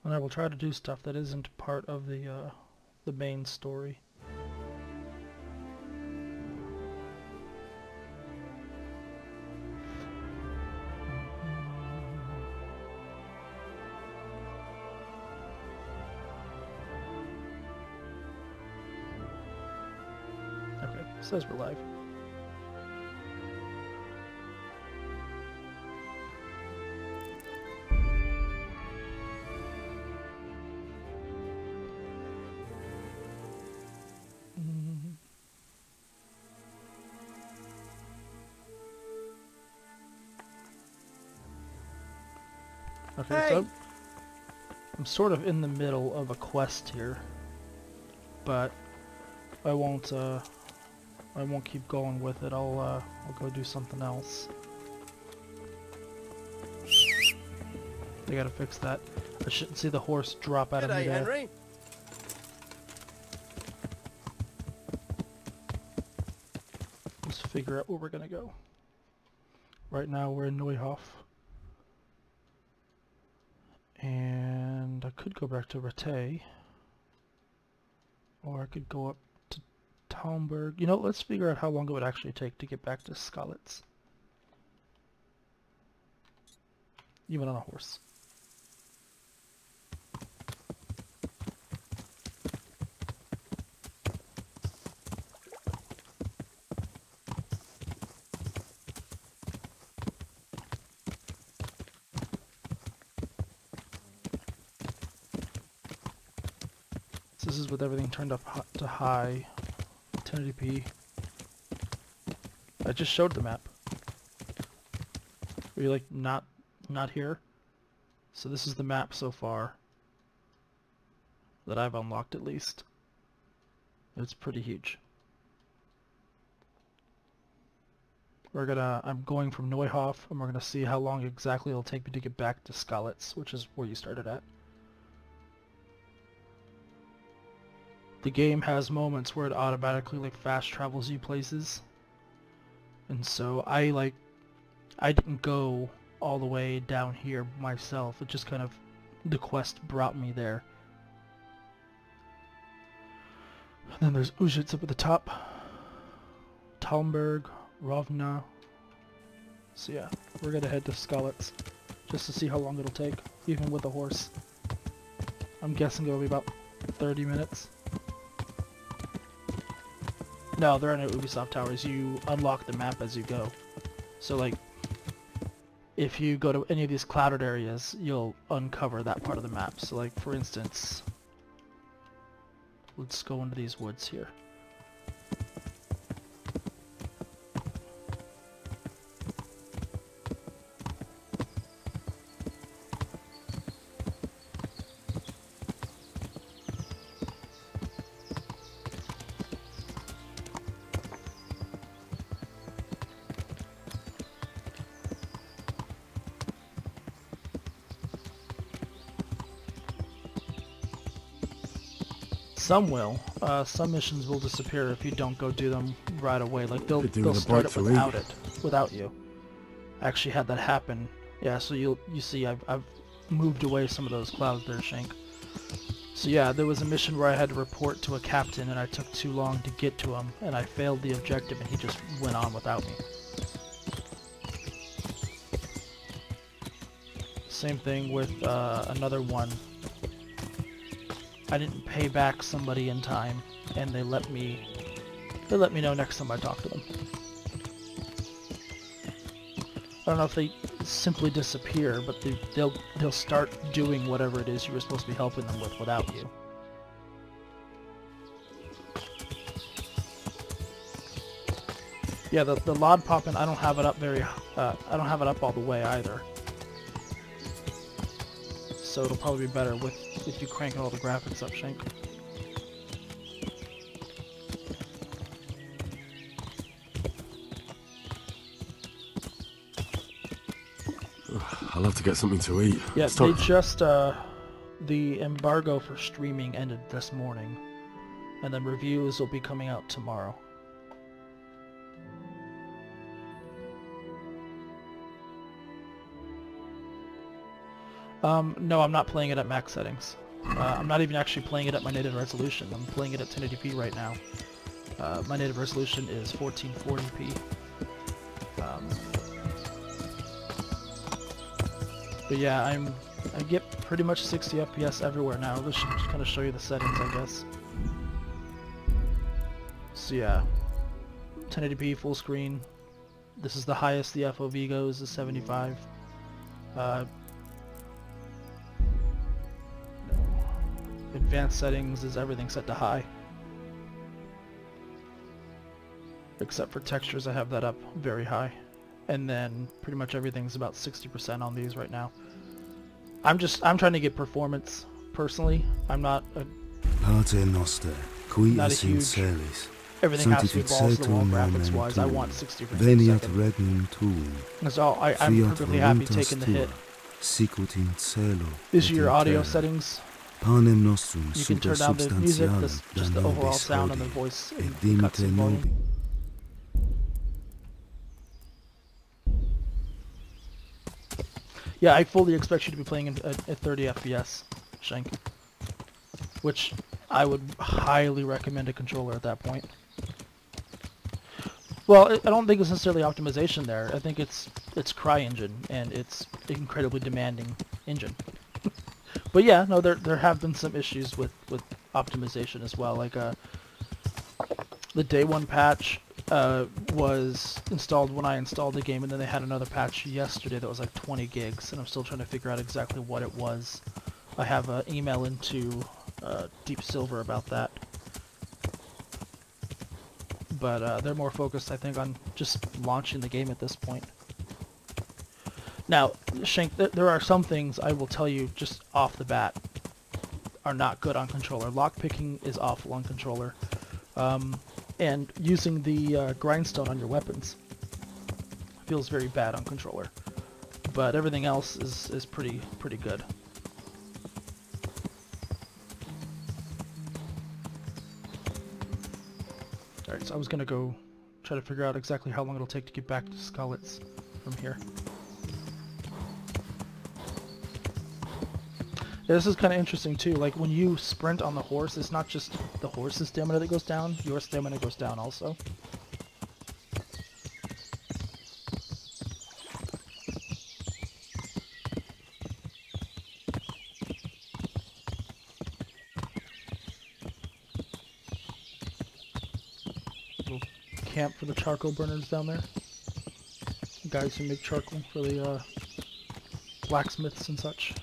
And I will try to do stuff that isn't part of the main story. Okay, it says we're live. Okay, Hey! so I'm sort of in the middle of a quest here, but I won't keep going with it. I'll go do something else. They gotta fix that. I shouldn't see the horse drop out of G'day, midair. Henry. Let's figure out where we're gonna go. Right now we're in Neuhof. And I could go back to Rattay. Or I could go up to Talmberg. You know, let's figure out how long it would actually take to get back to Skalitz. Even on a horse. So this is with everything turned up to high, 1080p. I just showed the map. Are you like not here? So this is the map so far that I've unlocked at least. It's pretty huge. I'm going from Neuhof, and we're gonna see how long exactly it'll take me to get back to Skalitz, which is where you started at. The game has moments where it automatically like fast travels you places. And so I didn't go all the way down here myself. It just kind of, the quest brought me there. And then there's Ujits up at the top. Talmberg, Rovna. So yeah, we're gonna head to Skalitz just to see how long it'll take, even with a horse. I'm guessing it'll be about 30 minutes. No, there are no Ubisoft towers. You unlock the map as you go. So like, if you go to any of these clouded areas, you'll uncover that part of the map. So like, for instance, let's go into these woods here. Some will. Some missions will disappear if you don't go do them right away. Like they'll start it without you. I actually had that happen. Yeah, so you see I've moved away some of those clouds there, Shank. So yeah, there was a mission where I had to report to a captain and I took too long to get to him and I failed the objective and he just went on without me. Same thing with another one. I didn't pay back somebody in time, and they let me know next time I talk to them. I don't know if they simply disappear, but they'll start doing whatever it is you were supposed to be helping them with without you. Yeah, the LOD popping, I don't have it up I don't have it up all the way either. So it'll probably be better if you crank all the graphics up, Shank. I'll have to get something to eat. Yeah, they just, the embargo for streaming ended this morning, and then reviews will be coming out tomorrow. No, I'm not playing it at max settings. I'm not even actually playing it at my native resolution. I'm playing it at 1080p right now. My native resolution is 1440p. But yeah, I get pretty much 60 FPS everywhere now. This should just kind of show you the settings, I guess. So yeah, 1080p full screen. This is the highest the FOV goes, is 75. Advanced settings is everything set to high. Except for textures, I have that up very high. And then pretty much everything's about 60% on these right now. I'm trying to get performance personally. I'm not a huge everything has to be balls to the wall graphics wise. I want 60 frames per second. That's all. I'm perfectly happy taking the hit. These are your audio settings. You can turn down the music, just the overall sound and the voice and cutscene volume. Yeah, I fully expect you to be playing at 30 FPS, Shank. Which I would highly recommend a controller at that point. Well, I don't think it's necessarily optimization there. I think it's CryEngine, and it's an incredibly demanding engine. But yeah, no, there have been some issues with optimization as well. Like the day one patch was installed when I installed the game, and then they had another patch yesterday that was like 20 gigs, and I'm still trying to figure out exactly what it was. I have an email into Deep Silver about that. But they're more focused, I think, on just launching the game at this point. Now, Shank, there are some things I will tell you just off the bat are not good on controller. Lockpicking is awful on controller. And using the grindstone on your weapons feels very bad on controller. But everything else is pretty good. Alright, so I was gonna go try to figure out exactly how long it'll take to get back to Skullet's from here. Yeah, this is kind of interesting too. Like when you sprint on the horse, it's not just the horse's stamina that goes down, your stamina goes down also. Little camp for the charcoal burners down there. The guys who make charcoal for the blacksmiths and such.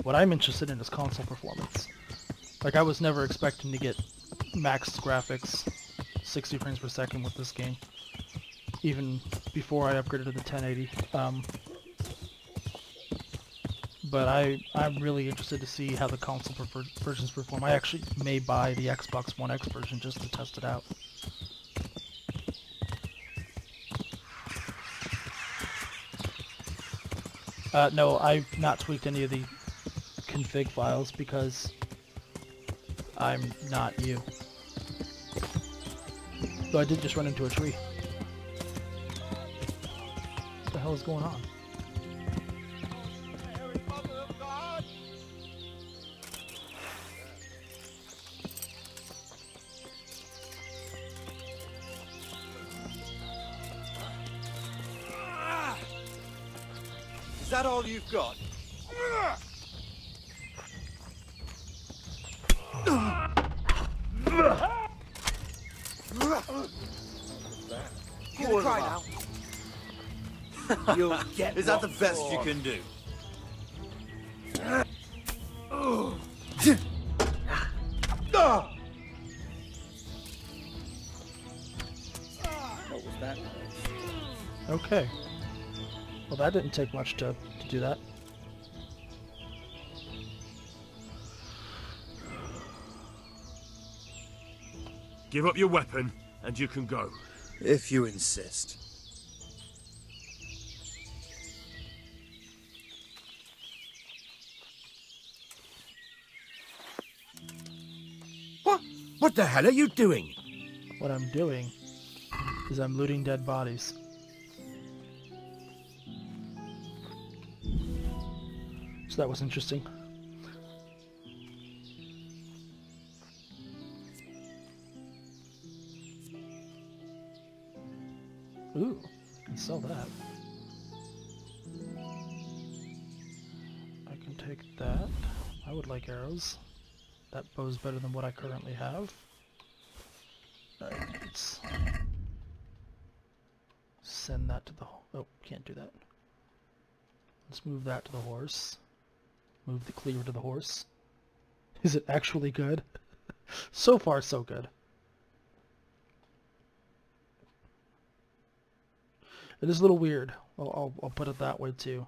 What I'm interested in is console performance. Like, I was never expecting to get max graphics, 60 frames per second with this game, even before I upgraded to the 1080. But I'm really interested to see how the console versions perform. I actually may buy the Xbox One X version just to test it out. No, I've not tweaked any of the config files because I'm not you. Though I did just run into a tree. What the hell is going on? Is that all you've got? You cry now. You'll get. Is that the best you can do? What was that? Okay. Well, that didn't take much to do that. Give up your weapon, and you can go. If you insist. What the hell are you doing? what I'm doing is I'm looting dead bodies. So that was interesting. Ooh, can sell that. I can take that. I would like arrows. That bow's better than what I currently have. Alright, let's send that to the... Oh, can't do that. Let's move that to the horse. Move the cleaver to the horse. Is it actually good? So far, so good. It is a little weird. I'll put it that way too.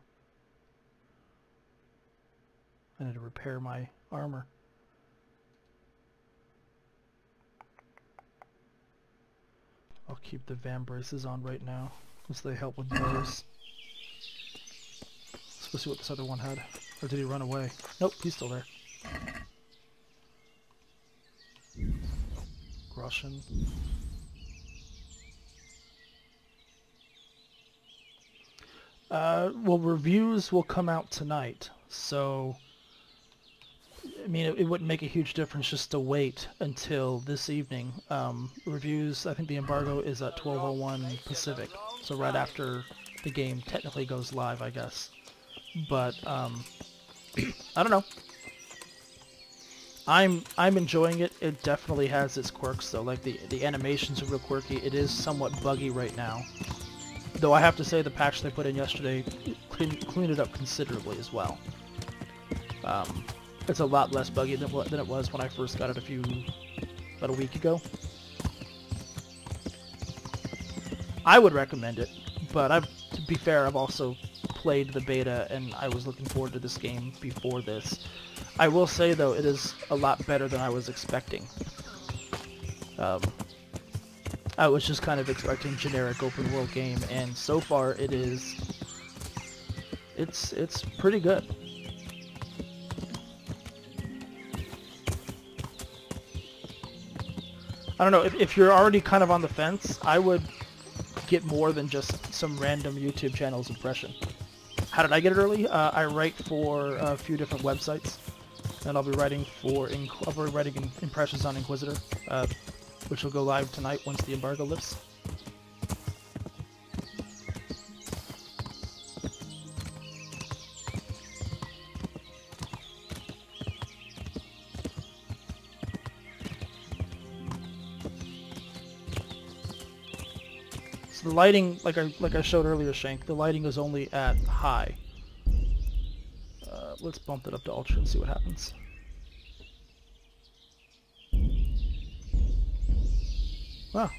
I need to repair my armor. I'll keep the van braces on right now, since they help with bows. Let's go see what this other one had. Or did he run away? Nope, he's still there. Russian. Well, reviews will come out tonight, so I mean, it wouldn't make a huge difference just to wait until this evening. Reviews, I think the embargo is at 12:01 Pacific, so right after the game technically goes live, I guess. But I don't know. I'm enjoying it. It definitely has its quirks though. Like the animations are real quirky. It is somewhat buggy right now. Though I have to say the patch they put in yesterday cleaned it up considerably as well. It's a lot less buggy than it was when I first got it about a week ago. I would recommend it, but to be fair, I've also played the beta and I was looking forward to this game before this. I will say though, it is a lot better than I was expecting. I was just kind of expecting generic open world game, and so far it is. It's pretty good. I don't know, if you're already kind of on the fence, I would get more than just some random YouTube channel's impression. How did I get it early? I write for a few different websites, and I'll be writing impressions on Inquisitor, which will go live tonight once the embargo lifts. So the lighting, like I showed earlier, Shank, the lighting is only at high. Let's bump it up to ultra and see what happens. Wow,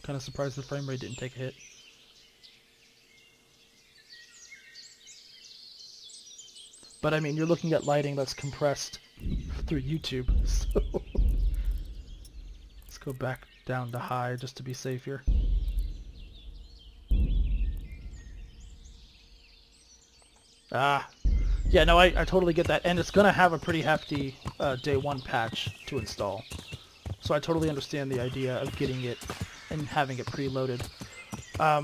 kind of surprised the frame rate didn't take a hit. But I mean, you're looking at lighting that's compressed through YouTube, so let's go back down to high just to be safe here. Ah, yeah, no, I totally get that, and it's gonna have a pretty hefty day one patch to install. So I totally understand the idea of getting it and having it preloaded. I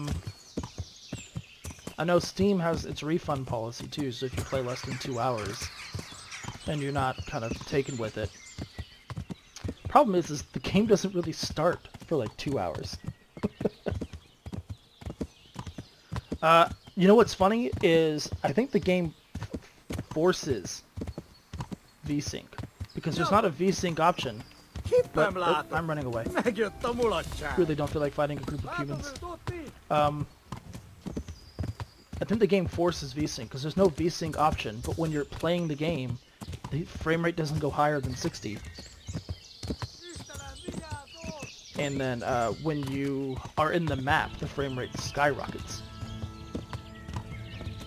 know Steam has its refund policy too, so if you play less than 2 hours and you're not kind of taken with it. Problem is the game doesn't really start for like 2 hours. You know what's funny is I think the game forces VSync because there's not a VSync option. But, oh, I'm running away. Really don't feel like fighting a group of humans. I think the game forces VSync because there's no VSync option, but when you're playing the game, the frame rate doesn't go higher than 60. And then when you are in the map, the frame rate skyrockets.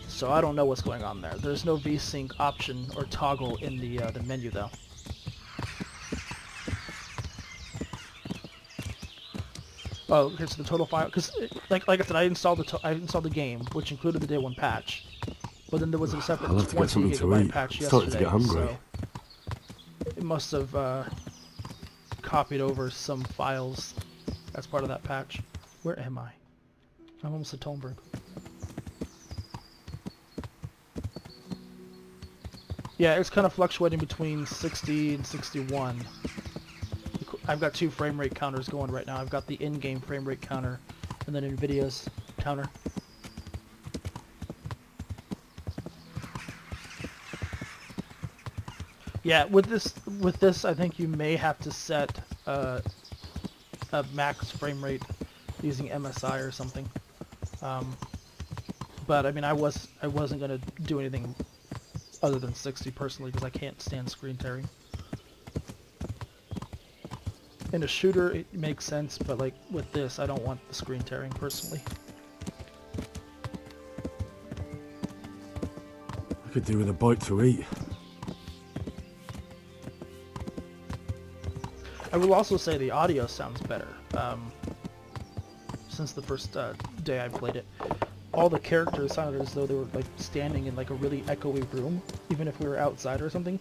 So I don't know what's going on there. There's no VSync option or toggle in the menu though. Oh, okay, so the total file, because like I said, I installed the game, which included the day one patch, but then there was a separate 20 gigabyte patch yesterday, so it must have copied over some files as part of that patch. Where am I? I'm almost at Tolmberg. Yeah, it's kind of fluctuating between 60 and 61. I've got 2 frame rate counters going right now. I've got the in-game frame rate counter and then NVIDIA's counter. Yeah, with this, I think you may have to set a max frame rate using MSI or something. But I mean, I wasn't gonna do anything other than 60 personally because I can't stand screen tearing. In a shooter, it makes sense, but like with this, I don't want the screen tearing personally. I could do with a bite to eat. I will also say the audio sounds better. Since the first day I played it, all the characters sounded as though they were like standing in like a really echoey room, even if we were outside or something.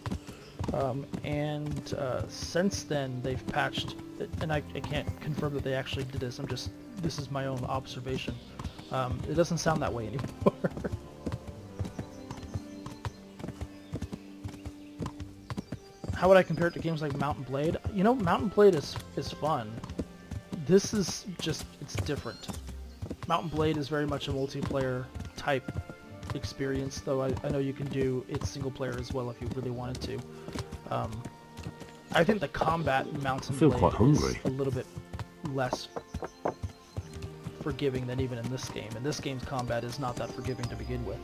And since then they've patched, and I can't confirm that they actually did this. This is my own observation. It doesn't sound that way anymore. How would I compare it to games like Mount & Blade? You know, Mount & Blade is fun. This is just, it's different. Mount & Blade is very much a multiplayer type experience, though I know you can do it single player as well if you really wanted to. I think the combat in Mount & Blade is a little bit less forgiving than even in this game. And this game's combat is not that forgiving to begin with.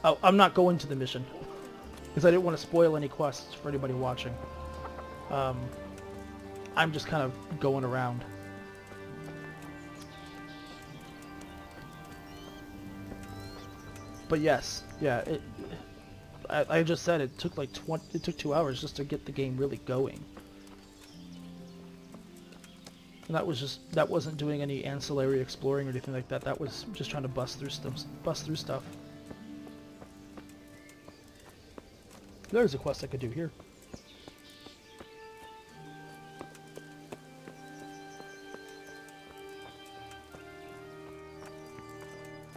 Oh, I'm not going to the mission, because I didn't want to spoil any quests for anybody watching. I'm just kind of going around. But yes, yeah, I just said it took like 2 hours just to get the game really going. And that wasn't doing any ancillary exploring or anything like that. That was just trying to bust through stuff. There's a quest I could do here.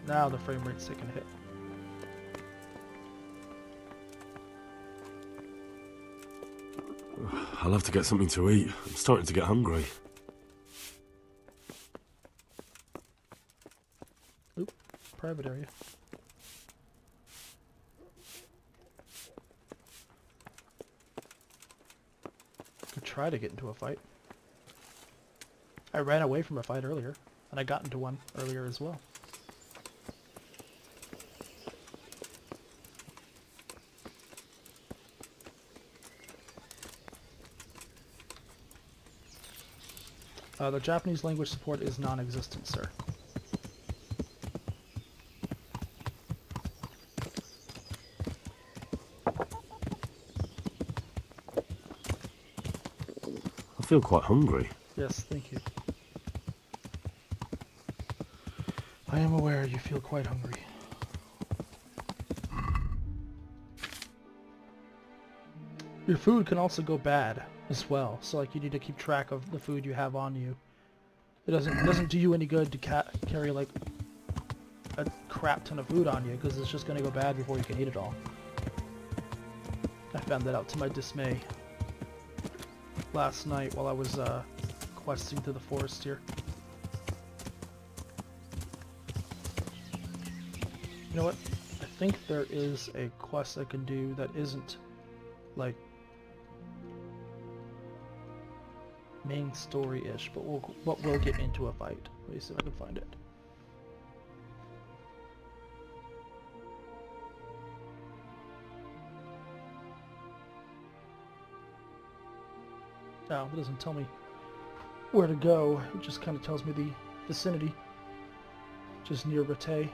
Now the frame rate's taking a hit. I'll have to get something to eat. I'm starting to get hungry. Oop, private area. Try to get into a fight. I ran away from a fight earlier, and I got into one earlier as well. The Japanese language support is non-existent, sir. I feel quite hungry. Yes, thank you. I am aware you feel quite hungry. Your food can also go bad as well, so like you need to keep track of the food you have on you. It doesn't do you any good to carry like a crap ton of food on you, because it's just going to go bad before you can eat it all. I found that out to my dismay last night while I was questing through the forest here. You know what? I think there is a quest I can do that isn't like main story-ish, but we'll get into a fight. Let me see if I can find it. No, it doesn't tell me where to go. It just kind of tells me the vicinity, just near Rattay.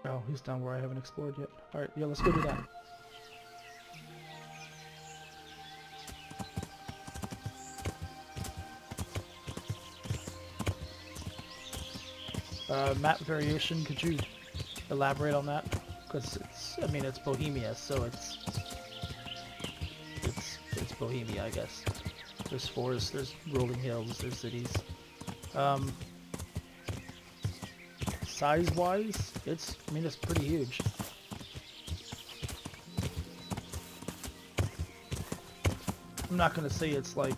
Oh, he's down where I haven't explored yet. Alright, yeah, let's go do that. Map variation, could you elaborate on that? Because it's, I mean, it's Bohemia, so it's Bohemia, I guess. There's forests, there's rolling hills, there's cities. Size-wise, I mean, it's pretty huge. I'm not gonna say it's like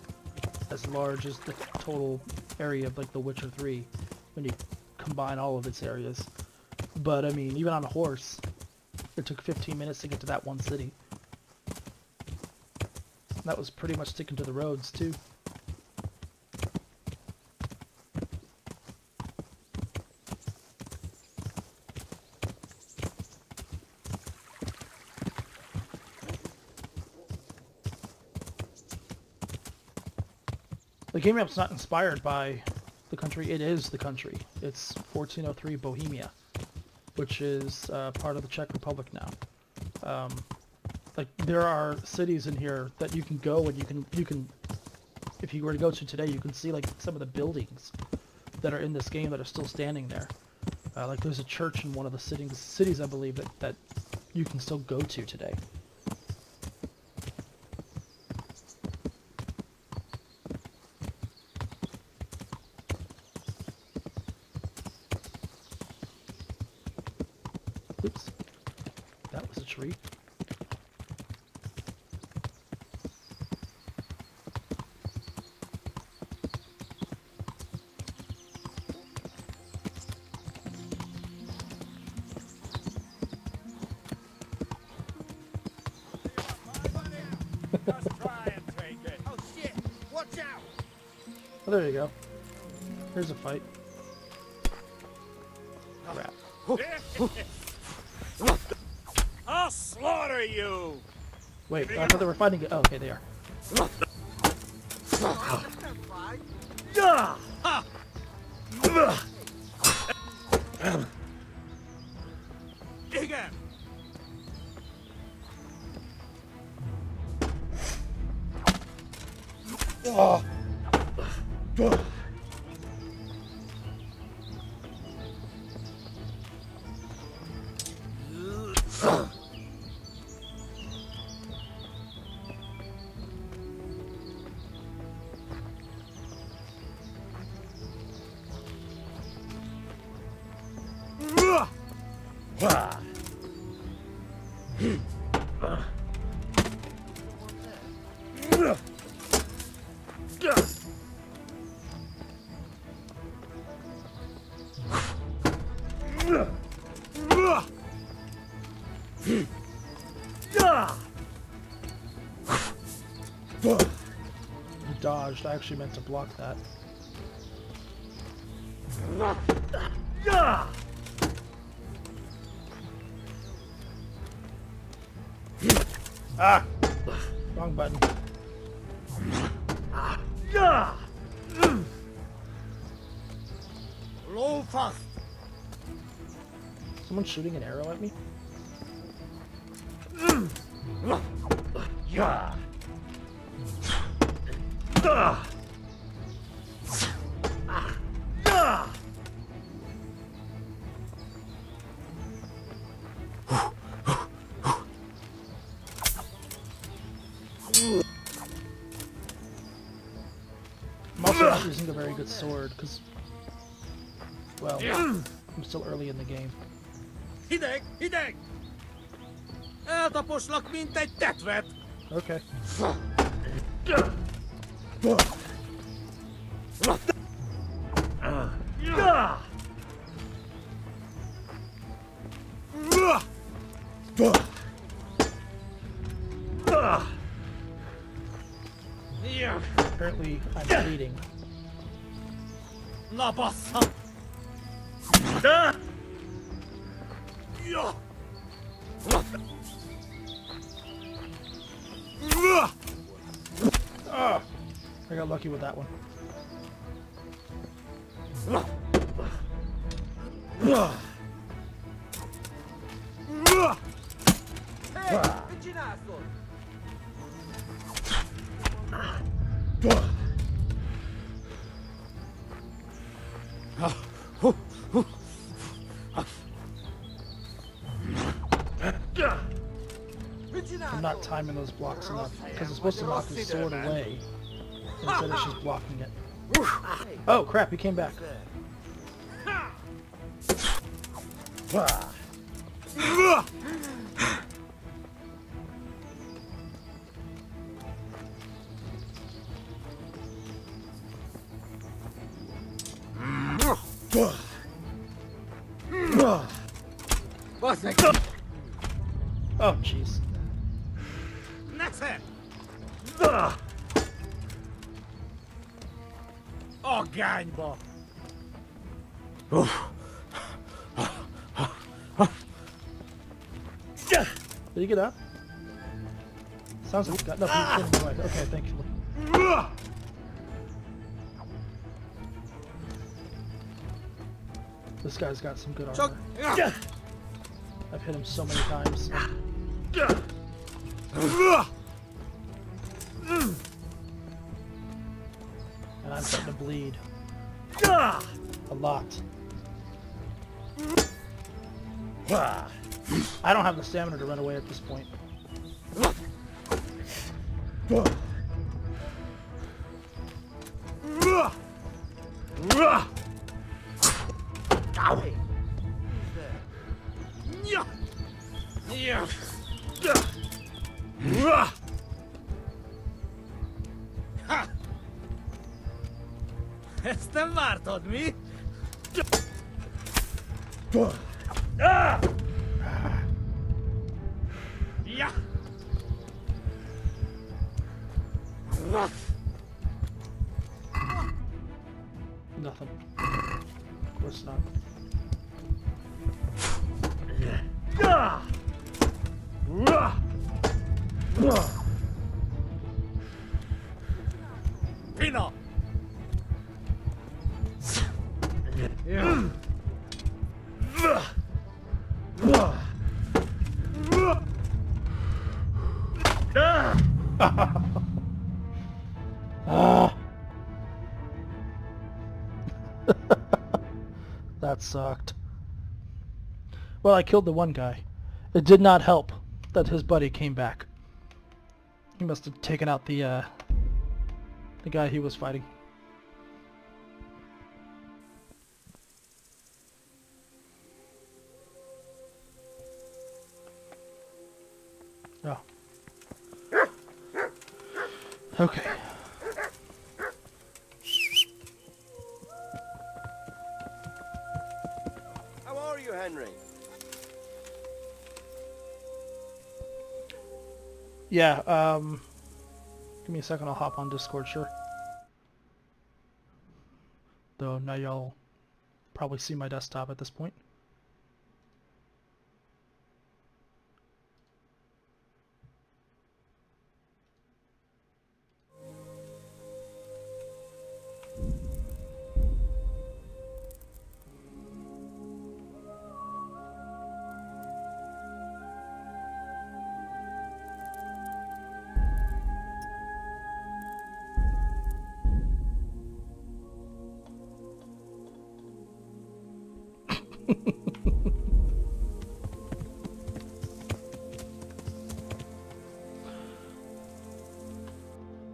as large as the total area of like The Witcher 3 when you combine all of its areas, but I mean, even on a horse, it took 15 minutes to get to that one city. That was pretty much sticking to the roads too. The game map's not inspired by the country, it is the country. It's 1403 Bohemia, which is part of the Czech Republic now. Like, there are cities in here that you can go and you can, if you were to go to today, you can see like some of the buildings that are in this game that are still standing there. Like there's a church in one of the cities I believe that you can still go to today. Oops, that was a tree. Just try and take it. Oh shit! Watch out! Oh, there you go. Here's a fight. Crap. I'll slaughter you! Wait, I thought they were fighting it. Oh, okay, they are. Again! You dodged. I actually meant to block that. Ah! Wrong button. Low fast! Someone shooting an arrow at me? Yeah! I'm also not using a very good sword, because, well, I'm still early in the game. Hideg! Hideg! Eltaposlak, mint egy tetvet! Okay. Apparently, I'm bleeding. Na bassza! Oh, I got lucky with that one. Hey, mit csinálsz ott? timing those blocks enough, because it's supposed to knock his sword away. Instead it's just blocking it. Oh crap, he came back. Oh jeez. Oh, gányba! Did he get up? Sounds like he got nothing getting away. Okay, thankfully. This guy's got some good armor. I've hit him so many times. And I'm starting to bleed. A lot. I don't have the stamina to run away at this point. Ezt nem vártad, mi? Ja! Nothing. Of course not. Pina! That sucked. Well, I killed the one guy. It did not help that his buddy came back. He must have taken out the guy he was fighting. Oh. Okay. How are you, Henry? Yeah, give me a second, I'll hop on Discord, sure. Though now y'all probably see my desktop at this point.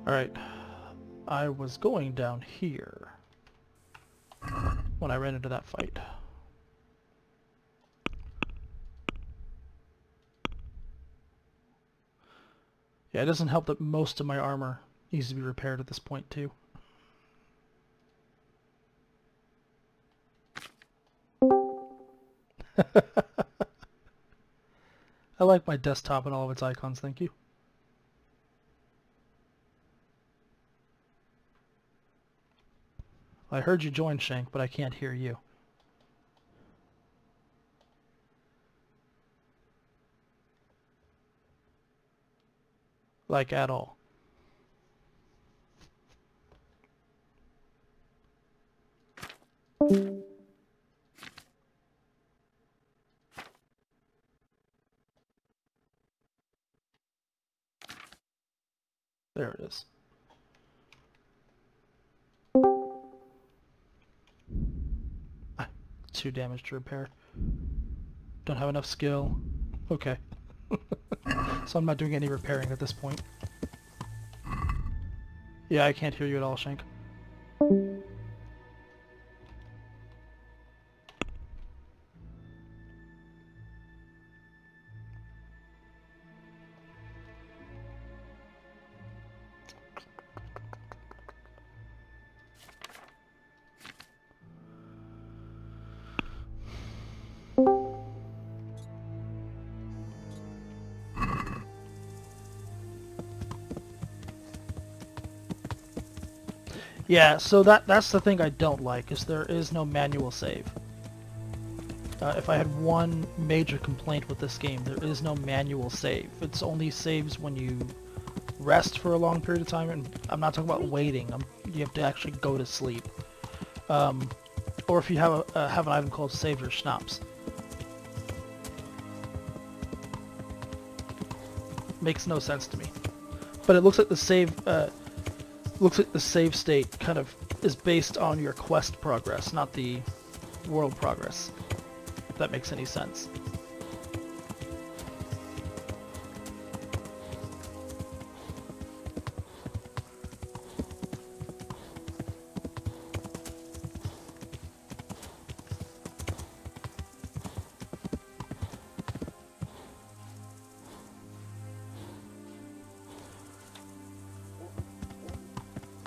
Alright, I was going down here when I ran into that fight. Yeah, it doesn't help that most of my armor needs to be repaired at this point too. I like my desktop and all of its icons, thank you. I heard you join, Shank, but I can't hear you. Like, at all. There it is. Ah, 2 damage to repair. Don't have enough skill. Okay. So I'm not doing any repairing at this point. Yeah, I can't hear you at all, Shank. Yeah, so that's the thing I don't like, is there is no manual save. If I had one major complaint with this game, there is no manual save. It's only saves when you rest for a long period of time, and I'm not talking about waiting. You have to actually go to sleep. Or if you have an item called Save Your Schnapps. Makes no sense to me. But it looks like the save state kind of is based on your quest progress, not the world progress. If that makes any sense.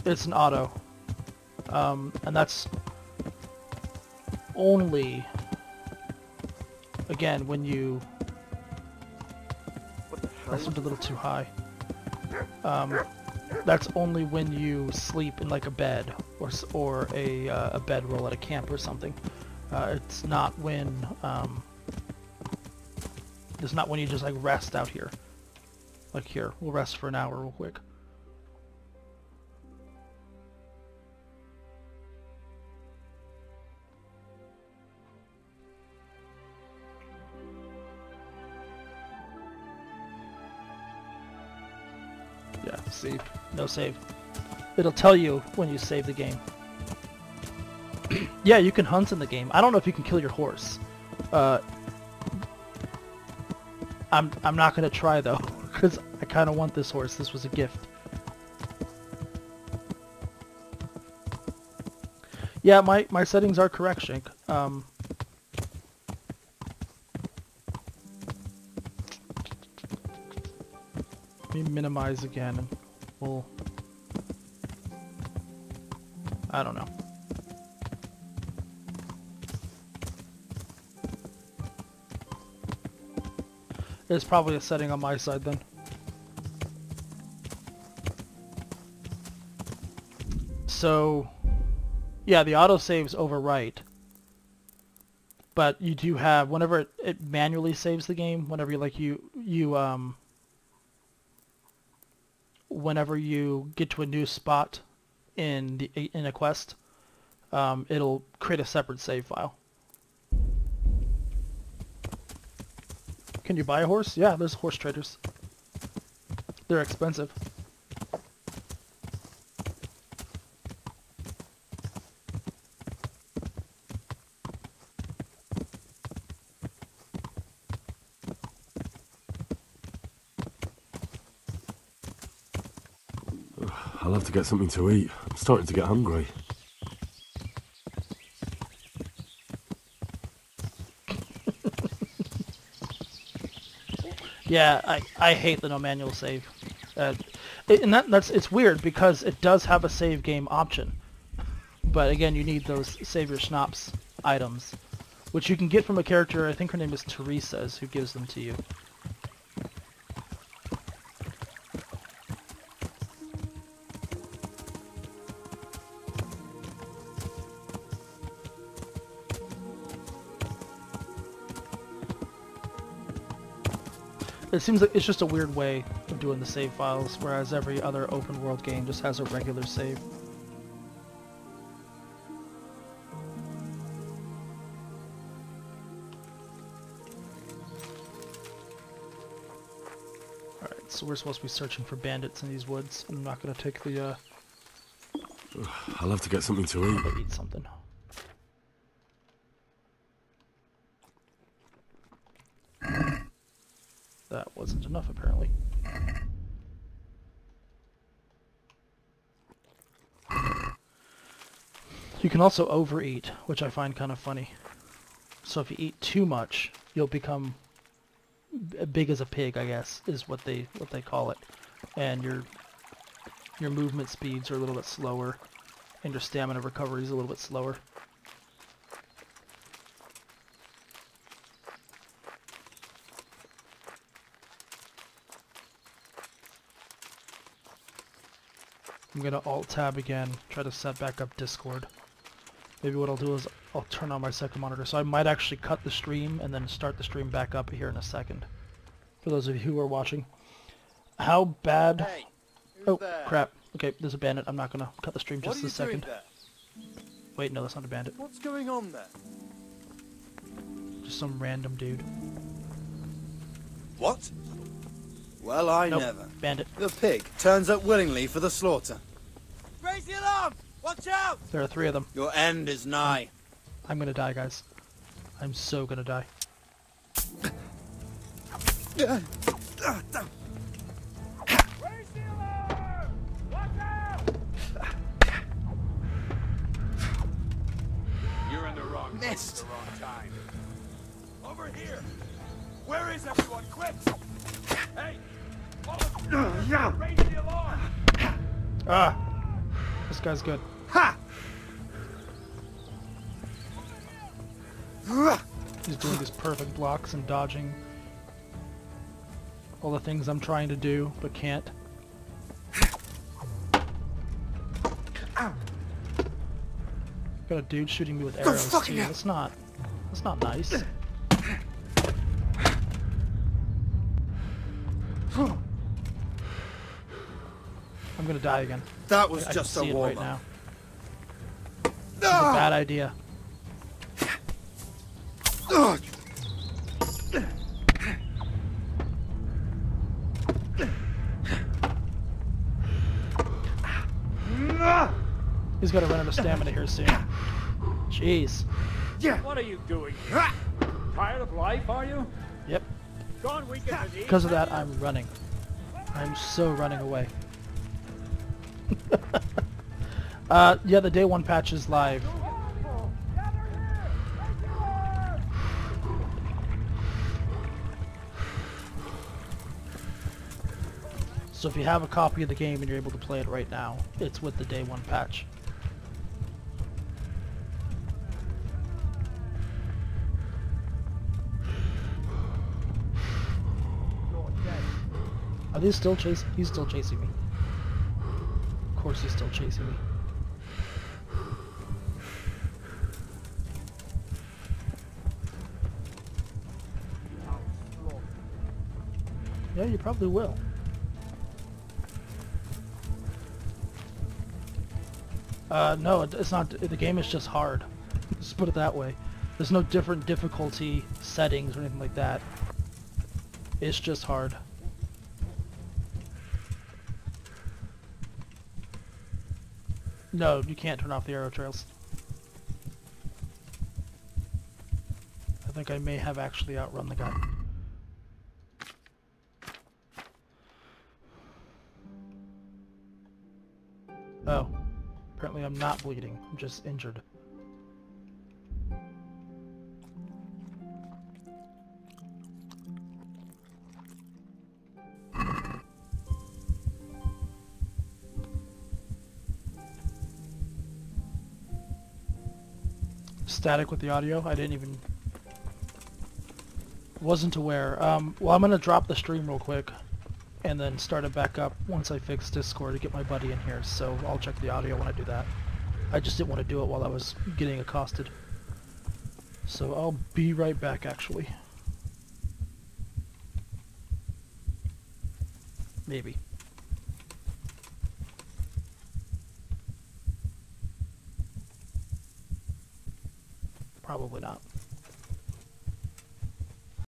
It's an auto, and that's only, again, when you, that seemed a little too high, that's only when you sleep in like a bed, or a bedroll at a camp or something. It's not when, you just like rest out here. Like here, we'll rest for an hour real quick. Yeah, save. No save. It'll tell you when you save the game. Yeah, you can hunt in the game. I don't know if you can kill your horse. I'm not gonna try though, because I kind of want this horse. This was a gift. Yeah, my settings are correct, Shank. Let me minimize again, and we'll... I don't know. There's probably a setting on my side then. So, yeah, the autosave's overwrite. But you do have, whenever it manually saves the game, whenever whenever you get to a new spot in a quest, it'll create a separate save file. Can you buy a horse? Yeah, there's horse traders. They're expensive. I'll have to get something to eat. I'm starting to get hungry. Yeah, I hate the no manual save. And it's weird because it does have a save game option. But again, you need those Save Your Schnapps items, which you can get from a character, I think her name is Teresa, who gives them to you. It seems like it's just a weird way of doing the save files, whereas every other open world game just has a regular save. Alright, so we're supposed to be searching for bandits in these woods. I'm not going to take the... I'll have to get something to eat. Eat something. That wasn't enough, apparently. You can also overeat, which I find kind of funny. So if you eat too much, you'll become big as a pig, I guess, is what they call it. And your movement speeds are a little bit slower, and your stamina recovery is a little bit slower. I'm gonna Alt-Tab again, try to set back up Discord. Maybe what I'll do is I'll turn on my second monitor, so I might actually cut the stream and then start the stream back up here in a second. For those of you who are watching. How bad... Hey, oh, crap. Okay, there's a bandit. I'm not gonna cut the stream just a what are you second. doing there? Wait, no, that's not a bandit. What's going on there? Just some random dude. What? Well, I Nope, never. bandit. The pig turns up willingly for the slaughter. Raise the alarm! Watch out! There are 3 of them. Your end is nigh. I'm gonna die, guys. I'm so gonna die. Raise the alarm! Watch out! You're in the wrong place at the wrong time. Over here! Where is everyone? Quick! Hey! All of you! Raise the alarm! Ah! This guy's good. Ha! He's doing his perfect blocks and dodging all the things I'm trying to do, but can't. Got a dude shooting me with arrows too. That's not nice. I'm gonna die again. That was I just can a see it right warm-up. now. This is a bad idea. He's gonna run out of stamina here soon. Jeez. What are you doing? Tired of life, are you? Yep. Gone weekend at Because of that, I'm running. I'm so running away. Yeah, the day 1 patch is live. So if you have a copy of the game and you're able to play it right now, it's with the day 1 patch. Are they still chasing? He's still chasing me. Of course he's still chasing me. Yeah, you probably will. No, it's not. The game is just hard. Just put it that way. There's no different difficulty settings or anything like that. It's just hard. No, you can't turn off the arrow trails. I think I may have actually outrun the guy. Oh. Apparently I'm not bleeding. I'm just injured. Static with the audio? I didn't even... wasn't aware. Well, I'm gonna drop the stream real quick and then start it back up once I fix Discord to get my buddy in here, so I'll check the audio when I do that. I just didn't want to do it while I was getting accosted. So I'll be right back, actually. Maybe. Probably not.